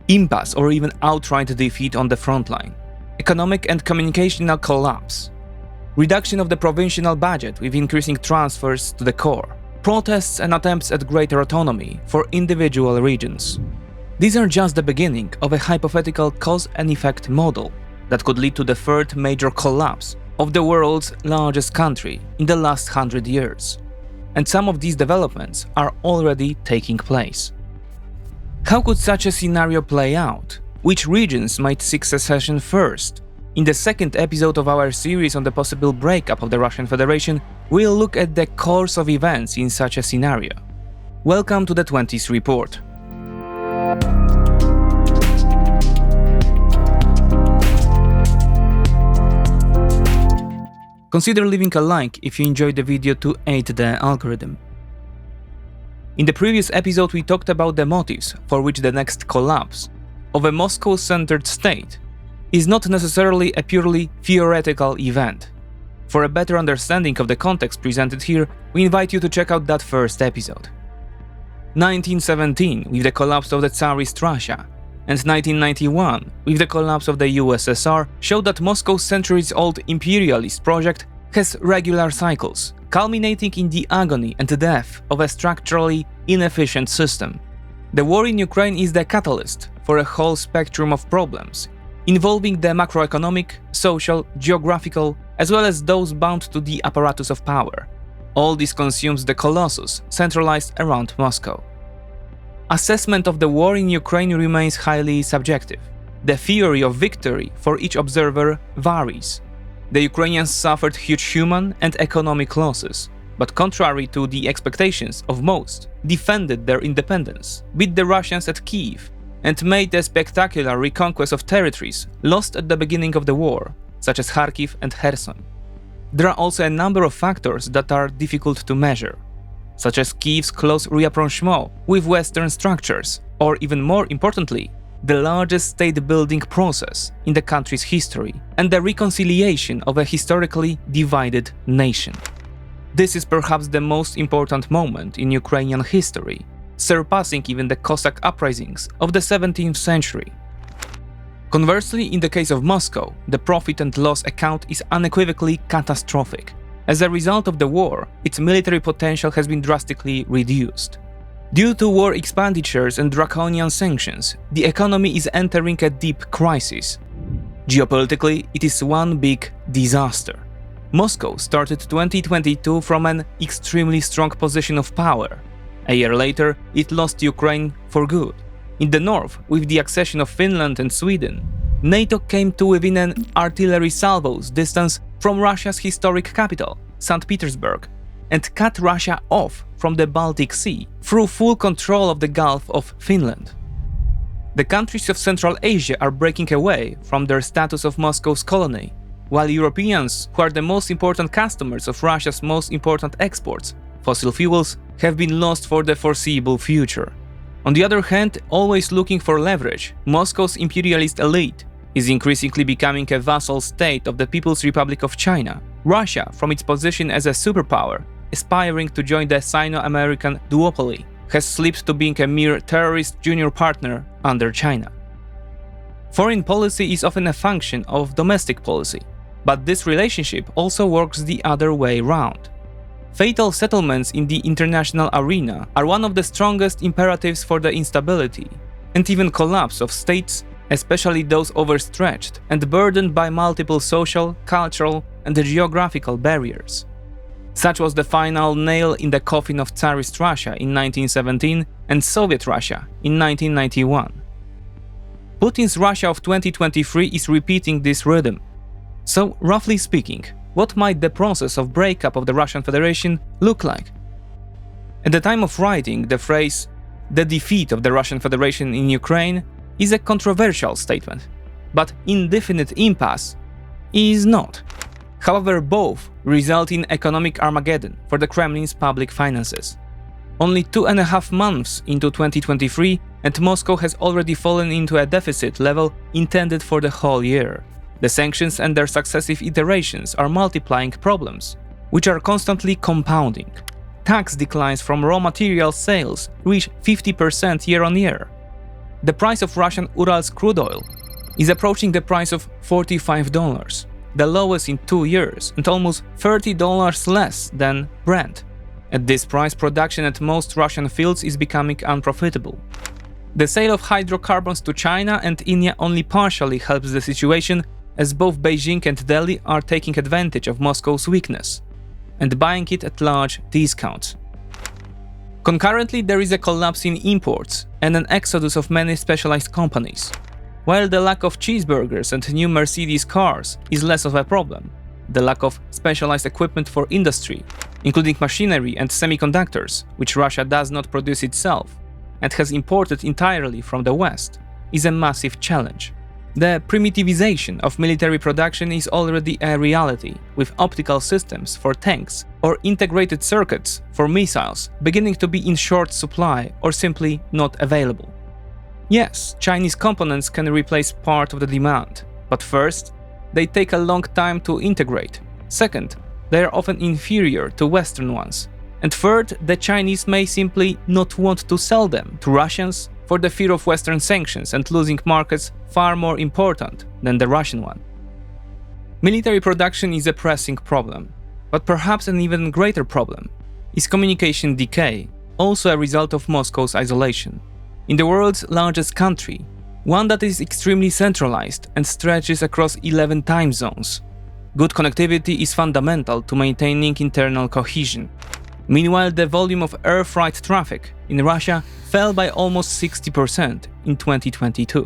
impasse or even outright defeat on the front line, economic and communicational collapse, reduction of the provincial budget with increasing transfers to the core, protests and attempts at greater autonomy for individual regions. These are just the beginning of a hypothetical cause and effect model that could lead to the third major collapse of the world's largest country in the last 100 years. And some of these developments are already taking place. How could such a scenario play out? Which regions might seek secession first? In the second episode of our series on the possible breakup of the Russian Federation, we'll look at the course of events in such a scenario. Welcome to the 20s Report. Consider leaving a like if you enjoyed the video to aid the algorithm. In the previous episode we talked about the motives for which the next collapse of a Moscow-centered state is not necessarily a purely theoretical event. For a better understanding of the context presented here, we invite you to check out that first episode. 1917 with the collapse of the Tsarist Russia, and 1991 with the collapse of the USSR showed that Moscow's centuries-old imperialist project has regular cycles, culminating in the agony and death of a structurally inefficient system. The war in Ukraine is the catalyst for a whole spectrum of problems, involving the macroeconomic, social, geographical, as well as those bound to the apparatus of power. All this consumes the colossus centralized around Moscow. Assessment of the war in Ukraine remains highly subjective. The theory of victory for each observer varies. The Ukrainians suffered huge human and economic losses, but contrary to the expectations of most, defended their independence, beat the Russians at Kiev, and made a spectacular reconquest of territories lost at the beginning of the war, such as Kharkiv and Kherson. There are also a number of factors that are difficult to measure, such as Kiev's close rapprochement with Western structures, or even more importantly, the largest state-building process in the country's history and the reconciliation of a historically divided nation. This is perhaps the most important moment in Ukrainian history, surpassing even the Cossack uprisings of the 17th century. Conversely, in the case of Moscow, the profit and loss account is unequivocally catastrophic. As a result of the war, its military potential has been drastically reduced. Due to war expenditures and draconian sanctions, the economy is entering a deep crisis. Geopolitically, it is one big disaster. Moscow started 2022 from an extremely strong position of power. A year later, it lost Ukraine for good. In the north, with the accession of Finland and Sweden, NATO came to within an artillery salvo's distance from Russia's historic capital, St. Petersburg, and cut Russia off from the Baltic Sea through full control of the Gulf of Finland. The countries of Central Asia are breaking away from their status of Moscow's colony, while Europeans, who are the most important customers of Russia's most important exports, fossil fuels, have been lost for the foreseeable future. On the other hand, always looking for leverage, Moscow's imperialist elite is increasingly becoming a vassal state of the People's Republic of China. Russia, from its position as a superpower, aspiring to join the Sino-American duopoly, has slipped to being a mere terrorist junior partner under China. Foreign policy is often a function of domestic policy, but this relationship also works the other way round. Fatal settlements in the international arena are one of the strongest imperatives for the instability and even collapse of states, especially those overstretched and burdened by multiple social, cultural, and geographical barriers. Such was the final nail in the coffin of Tsarist Russia in 1917 and Soviet Russia in 1991. Putin's Russia of 2023 is repeating this rhythm. So, roughly speaking, what might the process of breakup of the Russian Federation look like? At the time of writing, the phrase "the defeat of the Russian Federation in Ukraine" is a controversial statement, but indefinite impasse is not. However, both result in economic Armageddon for the Kremlin's public finances. Only 2.5 months into 2023, and Moscow has already fallen into a deficit level intended for the whole year. The sanctions and their successive iterations are multiplying problems, which are constantly compounding. Tax declines from raw material sales reach 50% year-on-year. The price of Russian Urals crude oil is approaching the price of $45, the lowest in 2 years and almost $30 less than Brent. At this price, production at most Russian fields is becoming unprofitable. The sale of hydrocarbons to China and India only partially helps the situation, as both Beijing and Delhi are taking advantage of Moscow's weakness and buying it at large discounts. Concurrently, there is a collapse in imports and an exodus of many specialized companies. While the lack of cheeseburgers and new Mercedes cars is less of a problem, the lack of specialized equipment for industry, including machinery and semiconductors, which Russia does not produce itself and has imported entirely from the West, is a massive challenge. The primitivization of military production is already a reality, with optical systems for tanks or integrated circuits for missiles beginning to be in short supply or simply not available. Yes, Chinese components can replace part of the demand, but first, they take a long time to integrate. Second, they are often inferior to Western ones. And third, the Chinese may simply not want to sell them to Russians for the fear of Western sanctions and losing markets far more important than the Russian one. Military production is a pressing problem, but perhaps an even greater problem is communication decay, also a result of Moscow's isolation. In the world's largest country, one that is extremely centralized and stretches across 11 time zones, good connectivity is fundamental to maintaining internal cohesion. Meanwhile, the volume of air freight traffic in Russia fell by almost 60% in 2022.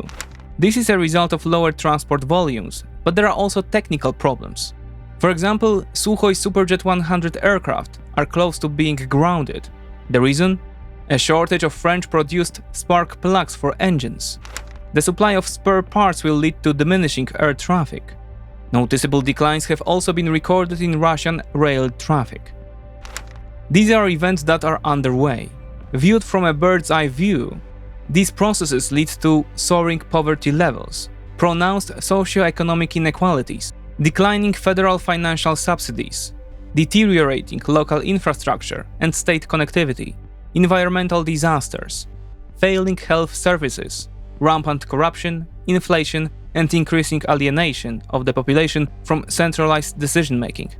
This is a result of lower transport volumes, but there are also technical problems. For example, Sukhoi Superjet 100 aircraft are close to being grounded. The reason? A shortage of French-produced spark plugs for engines. The supply of spare parts will lead to diminishing air traffic. Noticeable declines have also been recorded in Russian rail traffic. These are events that are underway. Viewed from a bird's eye view, these processes lead to soaring poverty levels, pronounced socio-economic inequalities, declining federal financial subsidies, deteriorating local infrastructure and state connectivity, environmental disasters, failing health services, rampant corruption, inflation, and increasing alienation of the population from centralized decision-making.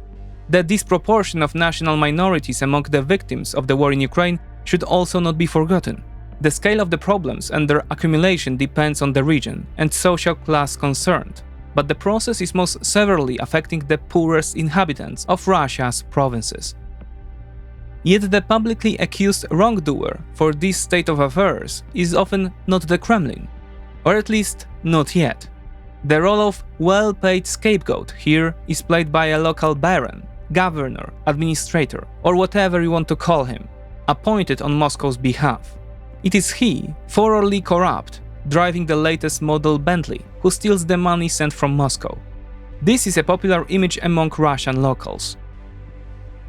The disproportion of national minorities among the victims of the war in Ukraine should also not be forgotten. The scale of the problems and their accumulation depends on the region and social class concerned, but the process is most severely affecting the poorest inhabitants of Russia's provinces. Yet the publicly accused wrongdoer for this state of affairs is often not the Kremlin, or at least not yet. The role of well-paid scapegoat here is played by a local baron, governor, administrator, or whatever you want to call him, appointed on Moscow's behalf. It is he, thoroughly corrupt, driving the latest model Bentley, who steals the money sent from Moscow. This is a popular image among Russian locals.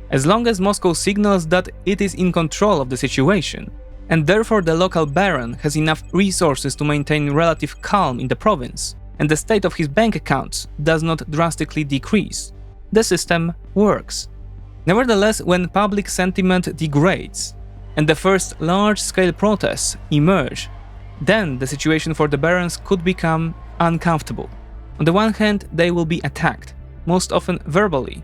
As long as Moscow signals that it is in control of the situation, and therefore the local baron has enough resources to maintain relative calm in the province, and the state of his bank accounts does not drastically decrease, the system works. Nevertheless, when public sentiment degrades, and the first large-scale protests emerge, then the situation for the barons could become uncomfortable. On the one hand, they will be attacked, most often verbally,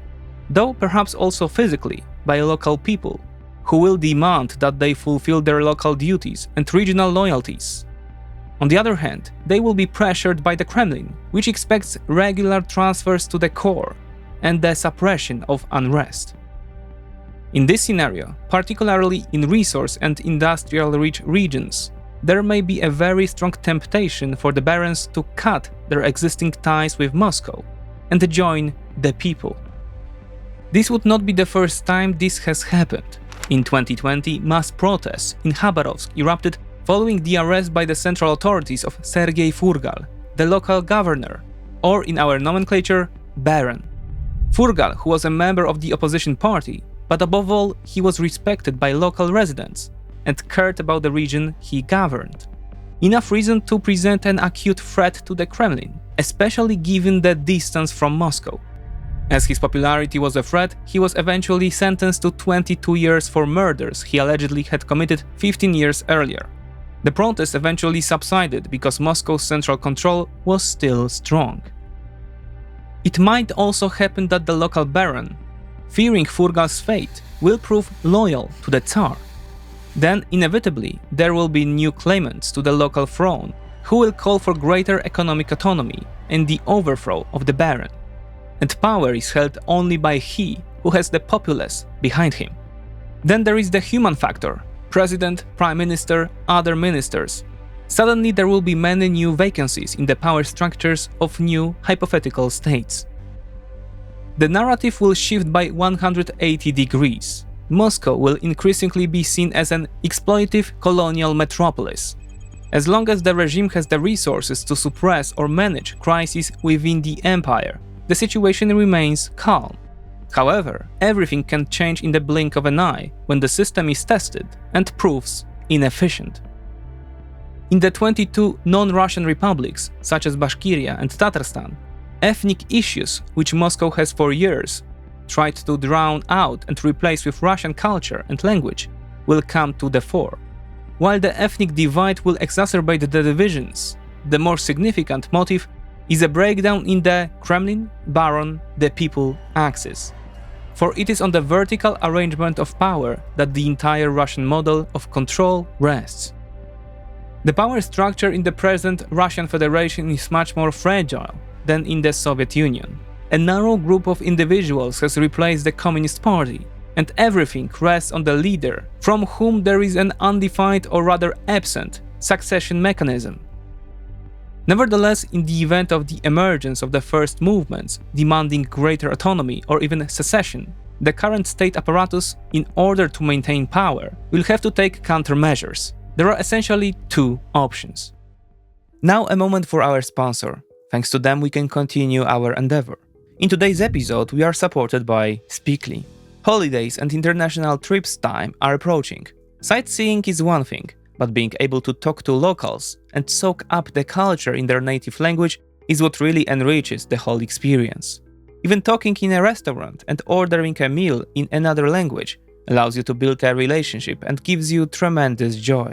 though perhaps also physically, by local people, who will demand that they fulfill their local duties and regional loyalties. On the other hand, they will be pressured by the Kremlin, which expects regular transfers to the core and the suppression of unrest. In this scenario, particularly in resource and industrial-rich regions, there may be a very strong temptation for the barons to cut their existing ties with Moscow and join the people. This would not be the first time this has happened. In 2020, mass protests in Khabarovsk erupted following the arrest by the central authorities of Sergei Furgal, the local governor, or in our nomenclature, baron. Furgal, who was a member of the opposition party, but above all, he was respected by local residents and cared about the region he governed. Enough reason to present an acute threat to the Kremlin, especially given the distance from Moscow. As his popularity was a threat, he was eventually sentenced to 22 years for murders he allegedly had committed 15 years earlier. The protest eventually subsided because Moscow's central control was still strong. It might also happen that the local baron, fearing Furgal's fate, will prove loyal to the Tsar. Then, inevitably, there will be new claimants to the local throne who will call for greater economic autonomy and the overthrow of the baron. And power is held only by he who has the populace behind him. Then there is the human factor: president, prime minister, other ministers. Suddenly there will be many new vacancies in the power structures of new hypothetical states. The narrative will shift by 180 degrees. Moscow will increasingly be seen as an exploitative colonial metropolis. As long as the regime has the resources to suppress or manage crises within the empire, the situation remains calm. However, everything can change in the blink of an eye when the system is tested and proves inefficient. In the 22 non-Russian republics, such as Bashkiria and Tatarstan, ethnic issues which Moscow has for years tried to drown out and replace with Russian culture and language will come to the fore. While the ethnic divide will exacerbate the divisions, the more significant motive is a breakdown in the Kremlin, Baron, the people axis. For it is on the vertical arrangement of power that the entire Russian model of control rests. The power structure in the present Russian Federation is much more fragile than in the Soviet Union. A narrow group of individuals has replaced the Communist Party, and everything rests on the leader, from whom there is an undefined or rather absent succession mechanism. Nevertheless, in the event of the emergence of the first movements demanding greater autonomy or even secession, the current state apparatus, in order to maintain power, will have to take countermeasures. There are essentially two options. Now a moment for our sponsor. Thanks to them we can continue our endeavor. In today's episode we are supported by Speakly. Holidays and international trips time are approaching. Sightseeing is one thing, but being able to talk to locals and soak up the culture in their native language is what really enriches the whole experience. Even talking in a restaurant and ordering a meal in another language allows you to build a relationship and gives you tremendous joy.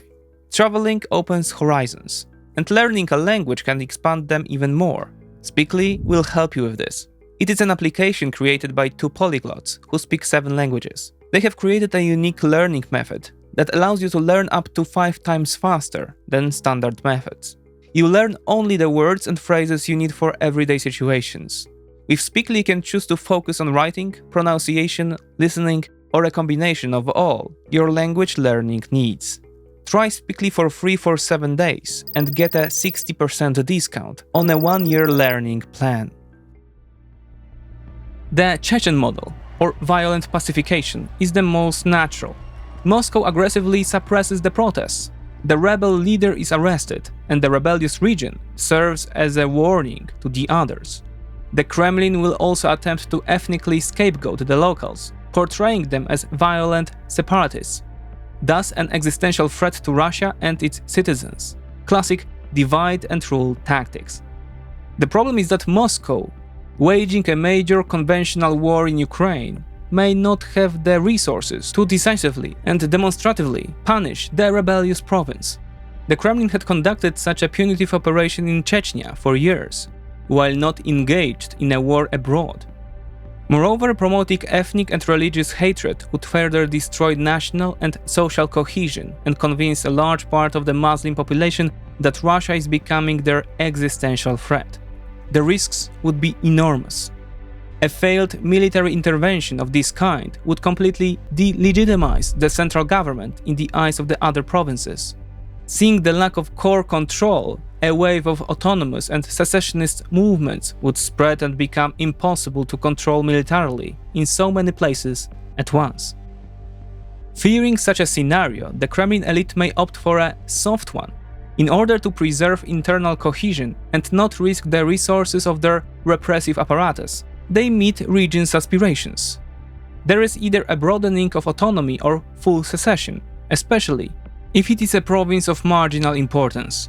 Traveling opens horizons, and learning a language can expand them even more. Speakly will help you with this. It is an application created by two polyglots who speak 7 languages. They have created a unique learning method that allows you to learn up to 5 times faster than standard methods. You learn only the words and phrases you need for everyday situations. With Speakly you can choose to focus on writing, pronunciation, listening, or a combination of all your language learning needs. Try Speakly for free for 7 days and get a 60% discount on a 1-year learning plan. The Chechen model, or violent pacification, is the most natural. Moscow aggressively suppresses the protests. The rebel leader is arrested, and the rebellious region serves as a warning to the others. The Kremlin will also attempt to ethnically scapegoat the locals, portraying them as violent separatists, thus an existential threat to Russia and its citizens. Classic divide and rule tactics. The problem is that Moscow, waging a major conventional war in Ukraine, may not have the resources to decisively and demonstratively punish the rebellious province. The Kremlin had conducted such a punitive operation in Chechnya for years, while not engaged in a war abroad. Moreover, promoting ethnic and religious hatred would further destroy national and social cohesion and convince a large part of the Muslim population that Russia is becoming their existential threat. The risks would be enormous. A failed military intervention of this kind would completely delegitimize the central government in the eyes of the other provinces. Seeing the lack of core control, a wave of autonomous and secessionist movements would spread and become impossible to control militarily in so many places at once. Fearing such a scenario, the Kremlin elite may opt for a soft one, in order to preserve internal cohesion and not risk the resources of their repressive apparatus. They meet regions' aspirations. There is either a broadening of autonomy or full secession, especially if it is a province of marginal importance.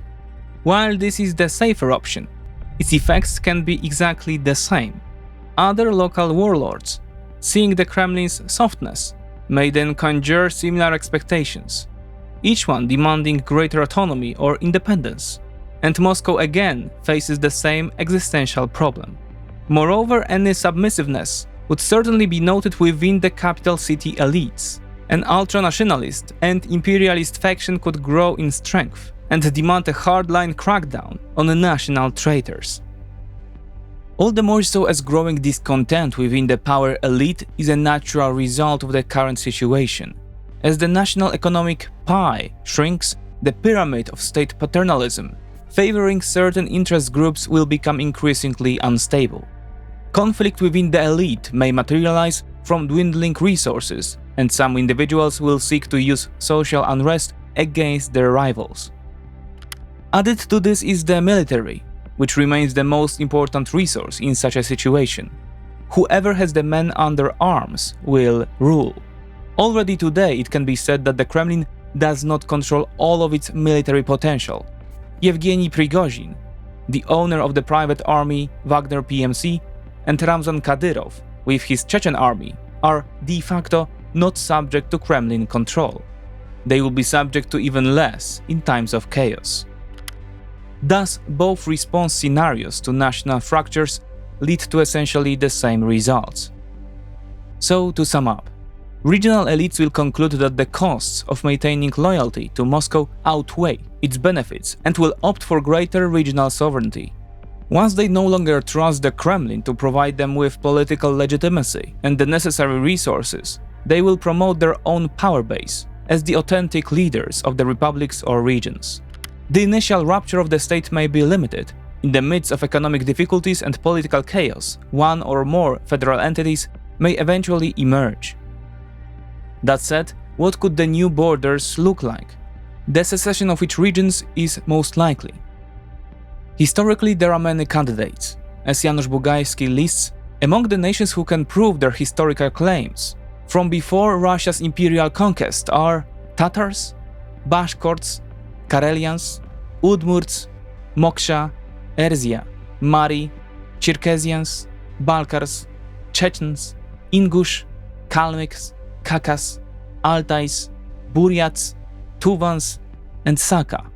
While this is the safer option, its effects can be exactly the same. Other local warlords, seeing the Kremlin's softness, may then conjure similar expectations. each one demanding greater autonomy or independence. And Moscow again faces the same existential problem. Moreover, any submissiveness would certainly be noted within the capital city elites. An ultranationalist and imperialist faction could grow in strength and demand a hardline crackdown on national traitors. All the more so as growing discontent within the power elite is a natural result of the current situation. As the national economic pie shrinks, the pyramid of state paternalism, favoring certain interest groups, will become increasingly unstable. Conflict within the elite may materialize from dwindling resources, and some individuals will seek to use social unrest against their rivals. Added to this is the military, which remains the most important resource in such a situation. Whoever has the men under arms will rule. Already today it can be said that the Kremlin does not control all of its military potential. Yevgeny Prigozhin, the owner of the private army Wagner PMC, and Ramzan Kadyrov, with his Chechen army, are de facto not subject to Kremlin control. They will be subject to even less in times of chaos. Thus, both response scenarios to national fractures lead to essentially the same results. So, to sum up, regional elites will conclude that the costs of maintaining loyalty to Moscow outweigh its benefits and will opt for greater regional sovereignty. Once they no longer trust the Kremlin to provide them with political legitimacy and the necessary resources, they will promote their own power base as the authentic leaders of the republics or regions. The initial rupture of the state may be limited. In the midst of economic difficulties and political chaos, one or more federal entities may eventually emerge. That said, what could the new borders look like? The secession of which regions is most likely? Historically, there are many candidates. As Janusz Bugajski lists, among the nations who can prove their historical claims from before Russia's imperial conquest are Tatars, Bashkorts, Karelians, Udmurts, Moksha, Erzya, Mari, Circassians, Balkars, Chechens, Ingush, Kalmyks, Kakas, Altais, Buryats, Tuvans, and Saka.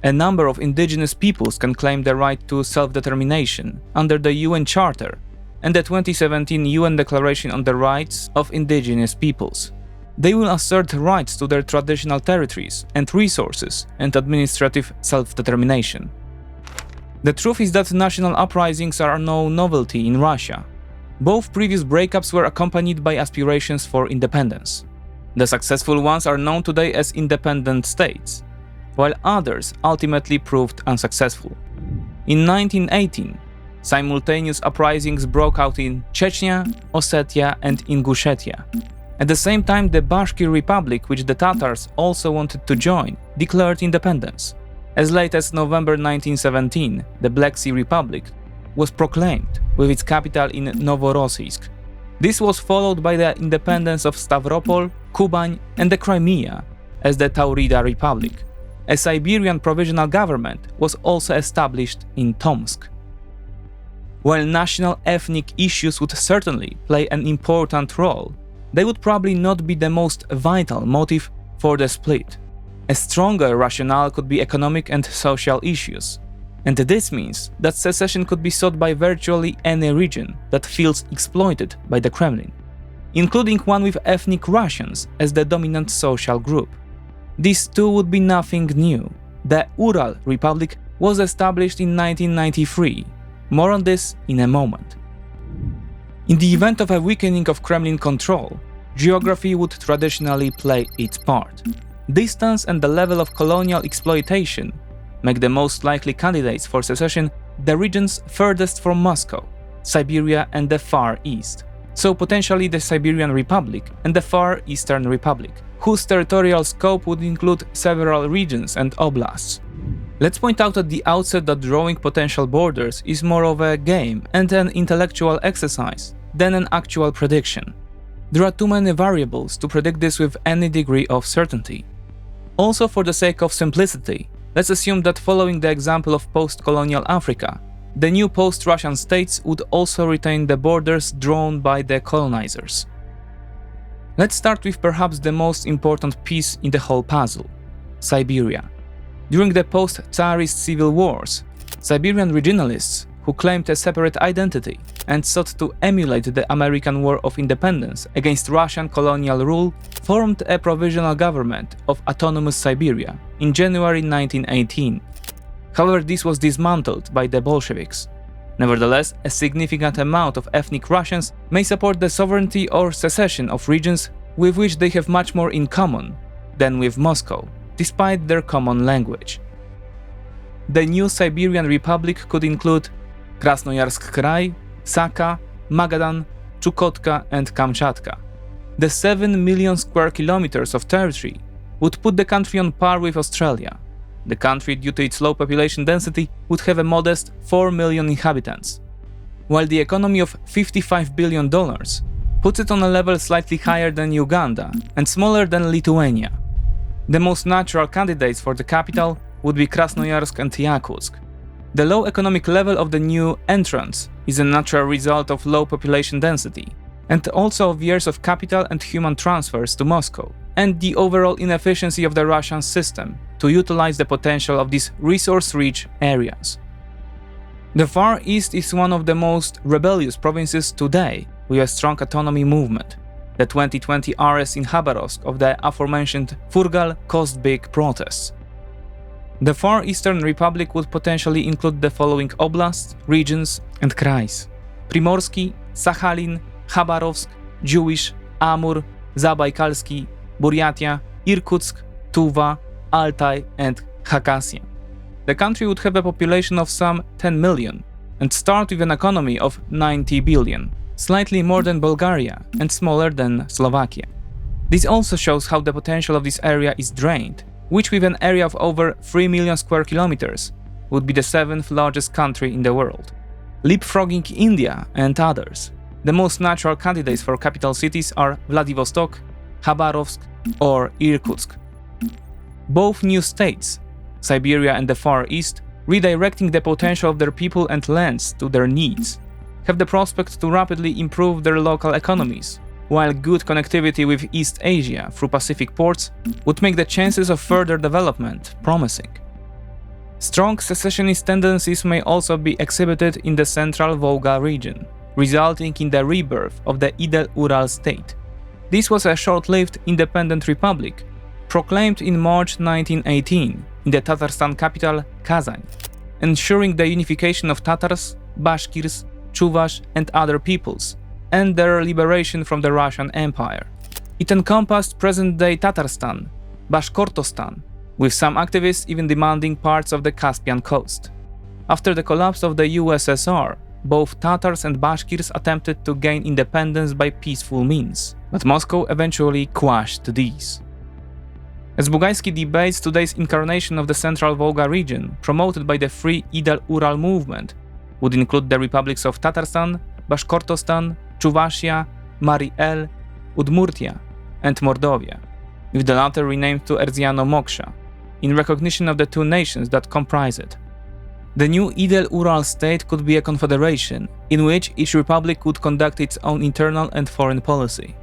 A number of indigenous peoples can claim the right to self-determination under the UN Charter and the 2017 UN Declaration on the Rights of Indigenous Peoples. They will assert rights to their traditional territories and resources and administrative self-determination. The truth is that national uprisings are no novelty in Russia. Both previous breakups were accompanied by aspirations for independence. The successful ones are known today as independent states, while others ultimately proved unsuccessful. In 1918, simultaneous uprisings broke out in Chechnya, Ossetia, and Ingushetia. At the same time, the Bashkir Republic, which the Tatars also wanted to join, declared independence. As late as November 1917, the Black Sea Republic was proclaimed, with its capital in Novorossiysk. This was followed by the independence of Stavropol, Kuban, and the Crimea as the Taurida Republic. A Siberian provisional government was also established in Tomsk. While national ethnic issues would certainly play an important role, they would probably not be the most vital motive for the split. A stronger rationale could be economic and social issues, and this means that secession could be sought by virtually any region that feels exploited by the Kremlin, including one with ethnic Russians as the dominant social group. This too would be nothing new. The Ural Republic was established in 1993. More on this in a moment. In the event of a weakening of Kremlin control, geography would traditionally play its part. Distance and the level of colonial exploitation make the most likely candidates for secession the regions furthest from Moscow, Siberia and the Far East. So potentially the Siberian Republic and the Far Eastern Republic, whose territorial scope would include several regions and oblasts. Let's point out at the outset that drawing potential borders is more of a game and an intellectual exercise than an actual prediction. There are too many variables to predict this with any degree of certainty. Also, for the sake of simplicity, let's assume that following the example of post-colonial Africa, the new post-Russian states would also retain the borders drawn by the colonizers. Let's start with perhaps the most important piece in the whole puzzle: Siberia. During the post-Tsarist civil wars, Siberian regionalists who claimed a separate identity and sought to emulate the American War of Independence against Russian colonial rule formed a provisional government of autonomous Siberia in January 1918. However, this was dismantled by the Bolsheviks. Nevertheless, a significant amount of ethnic Russians may support the sovereignty or secession of regions with which they have much more in common than with Moscow, despite their common language. The new Siberian Republic could include Krasnoyarsk Krai, Sakha, Magadan, Chukotka and Kamchatka. The 7 million square kilometers of territory would put the country on par with Australia. The country, due to its low population density, would have a modest 4 million inhabitants, while the economy of $55 billion puts it on a level slightly higher than Uganda and smaller than Lithuania. The most natural candidates for the capital would be Krasnoyarsk and Yakutsk. The low economic level of the new entrants is a natural result of low population density, and also of years of capital and human transfers to Moscow, and the overall inefficiency of the Russian system to utilize the potential of these resource-rich areas. The Far East is one of the most rebellious provinces today, with a strong autonomy movement. The 2020 arrest in Khabarovsk of the aforementioned Furgal caused big protests. The Far Eastern Republic would potentially include the following oblasts, regions, and krais: Primorsky, Sakhalin, Khabarovsk, Jewish, Amur, Zabaikalski, Buryatia, Irkutsk, Tuva, Altai, and Khakassia. The country would have a population of some 10 million and start with an economy of 90 billion, slightly more than Bulgaria and smaller than Slovakia. This also shows how the potential of this area is drained, which with an area of over 3 million square kilometers would be the 7th largest country in the world. Leapfrogging India and others, the most natural candidates for capital cities are Vladivostok, Khabarovsk, or Irkutsk. Both new states, Siberia and the Far East, redirecting the potential of their people and lands to their needs, have the prospect to rapidly improve their local economies, while good connectivity with East Asia through Pacific ports would make the chances of further development promising. Strong secessionist tendencies may also be exhibited in the central Volga region, resulting in the rebirth of the Idel-Ural state. This was a short-lived independent republic, proclaimed in March 1918 in the Tatarstan capital Kazan, ensuring the unification of Tatars, Bashkirs, Chuvash and other peoples, and their liberation from the Russian Empire. It encompassed present-day Tatarstan, Bashkortostan, with some activists even demanding parts of the Caspian coast. After the collapse of the USSR, both Tatars and Bashkirs attempted to gain independence by peaceful means, but Moscow eventually quashed these. As Bugajski debates today's incarnation of the Central Volga region, promoted by the Free Idel-Ural movement, would include the republics of Tatarstan, Bashkortostan, Chuvashia, Mari El, Udmurtia, and Mordovia, with the latter renamed to Erziano Moksha, in recognition of the two nations that comprise it. The new Idel-Ural state could be a confederation, in which each republic would conduct its own internal and foreign policy.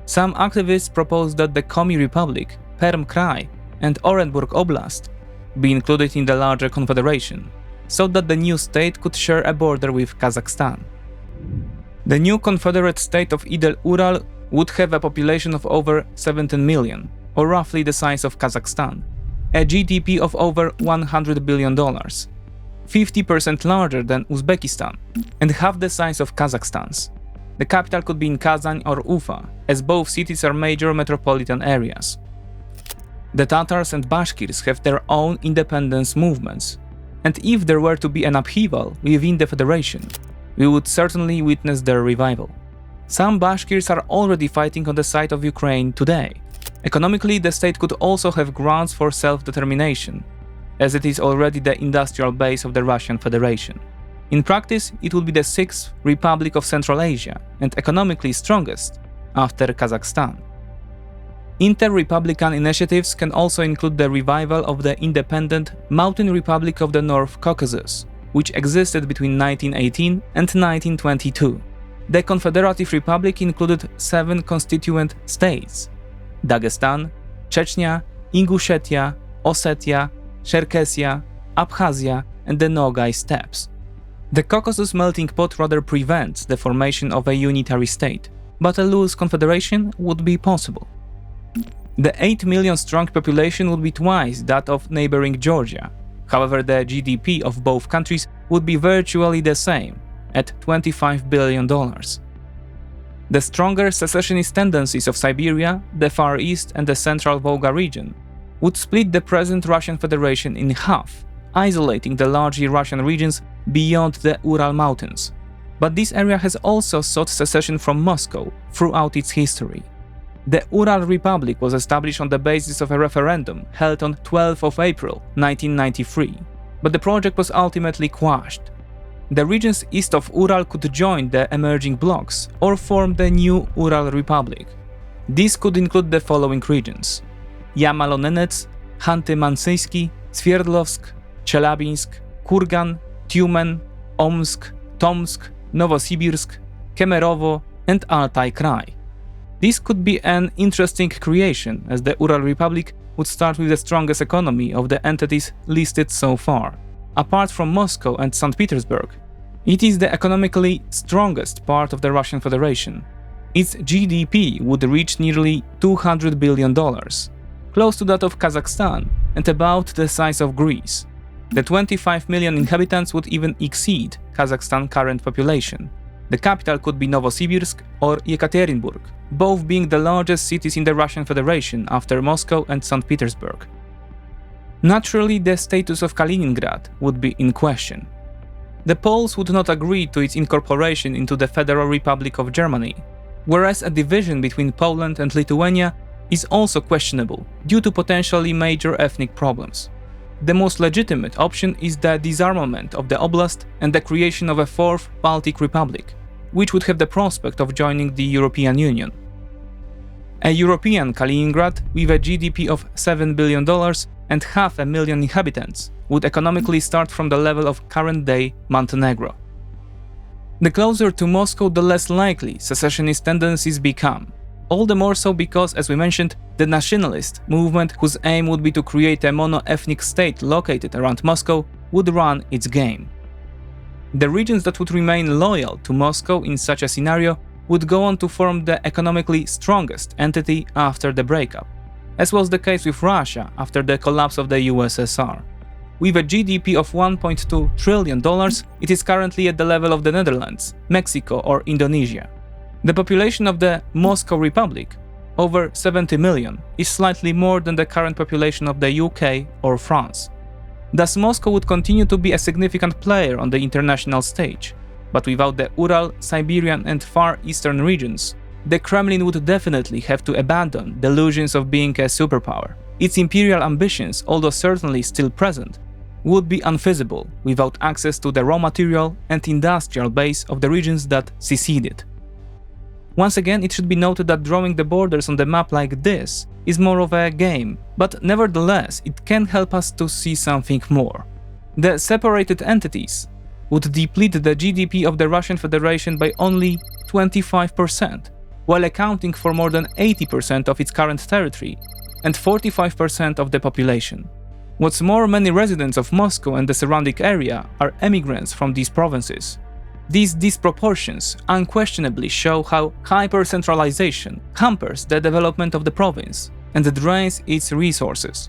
Some activists proposed that the Komi Republic, Perm Krai, and Orenburg Oblast be included in the larger confederation, so that the new state could share a border with Kazakhstan. The new confederate state of Idel-Ural would have a population of over 17 million, or roughly the size of Kazakhstan, a GDP of over $100 billion, 50% larger than Uzbekistan, and half the size of Kazakhstan's. The capital could be in Kazan or Ufa, as both cities are major metropolitan areas. The Tatars and Bashkirs have their own independence movements, and if there were to be an upheaval within the federation, we would certainly witness their revival. Some Bashkirs are already fighting on the side of Ukraine today. Economically, the state could also have grounds for self-determination, as it is already the industrial base of the Russian Federation. In practice, it would be the sixth republic of Central Asia and economically strongest after Kazakhstan. Inter-republican initiatives can also include the revival of the independent Mountain Republic of the North Caucasus, which existed between 1918 and 1922. The Confederative Republic included 7 constituent states: Dagestan, Chechnya, Ingushetia, Ossetia, Cherkessia, Abkhazia, and the Nogai Steppes. The Caucasus melting pot rather prevents the formation of a unitary state, but a loose confederation would be possible. The 8 million strong population would be twice that of neighboring Georgia. However, the GDP of both countries would be virtually the same, at $25 billion. The stronger secessionist tendencies of Siberia, the Far East, and the Central Volga region would split the present Russian Federation in half, isolating the largely Russian regions beyond the Ural Mountains. But this area has also sought secession from Moscow throughout its history. The Ural Republic was established on the basis of a referendum held on 12th of April 1993, but the project was ultimately quashed. The regions east of Ural could join the emerging blocs or form the new Ural Republic. These could include the following regions: Yamalo-Nenets, Khanty-Mansiyski, Sverdlovsk, Chelyabinsk, Kurgan, Tyumen, Omsk, Tomsk, Novosibirsk, Kemerovo, and Altai Krai. This could be an interesting creation, as the Ural Republic would start with the strongest economy of the entities listed so far. Apart from Moscow and St. Petersburg, it is the economically strongest part of the Russian Federation. Its GDP would reach nearly $200 billion, close to that of Kazakhstan and about the size of Greece. The 25 million inhabitants would even exceed Kazakhstan's current population. The capital could be Novosibirsk or Yekaterinburg, both being the largest cities in the Russian Federation after Moscow and St. Petersburg. Naturally, the status of Kaliningrad would be in question. The Poles would not agree to its incorporation into the Federal Republic of Germany, whereas a division between Poland and Lithuania is also questionable due to potentially major ethnic problems. The most legitimate option is the disarmament of the oblast and the creation of a fourth Baltic Republic, which would have the prospect of joining the European Union. A European Kaliningrad with a GDP of $7 billion and 500,000 inhabitants would economically start from the level of current-day Montenegro. The closer to Moscow, the less likely secessionist tendencies become. All the more so because, as we mentioned, the nationalist movement, whose aim would be to create a mono-ethnic state located around Moscow, would run its game. The regions that would remain loyal to Moscow in such a scenario would go on to form the economically strongest entity after the breakup, as was the case with Russia after the collapse of the USSR. With a GDP of $1.2 trillion, it is currently at the level of the Netherlands, Mexico, or Indonesia. The population of the Moscow Republic, over 70 million, is slightly more than the current population of the UK or France. Thus, Moscow would continue to be a significant player on the international stage, but without the Ural, Siberian, and Far Eastern regions, the Kremlin would definitely have to abandon delusions of being a superpower. Its imperial ambitions, although certainly still present, would be unfeasible without access to the raw material and industrial base of the regions that seceded. Once again, it should be noted that drawing the borders on the map like this is more of a game, but nevertheless it can help us to see something more. The separated entities would deplete the GDP of the Russian Federation by only 25%, while accounting for more than 80% of its current territory and 45% of the population. What's more, many residents of Moscow and the surrounding area are emigrants from these provinces. These disproportions unquestionably show how hyper-centralization hampers the development of the province and drains its resources.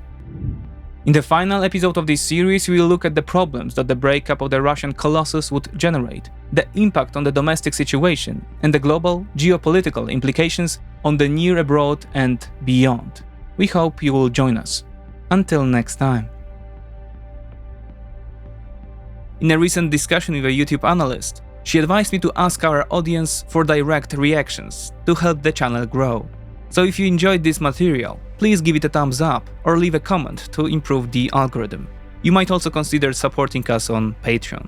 In the final episode of this series, we will look at the problems that the breakup of the Russian Colossus would generate, the impact on the domestic situation, and the global geopolitical implications on the near abroad and beyond. We hope you will join us. Until next time. In a recent discussion with a YouTube analyst, she advised me to ask our audience for direct reactions to help the channel grow. So if you enjoyed this material, please give it a thumbs up or leave a comment to improve the algorithm. You might also consider supporting us on Patreon.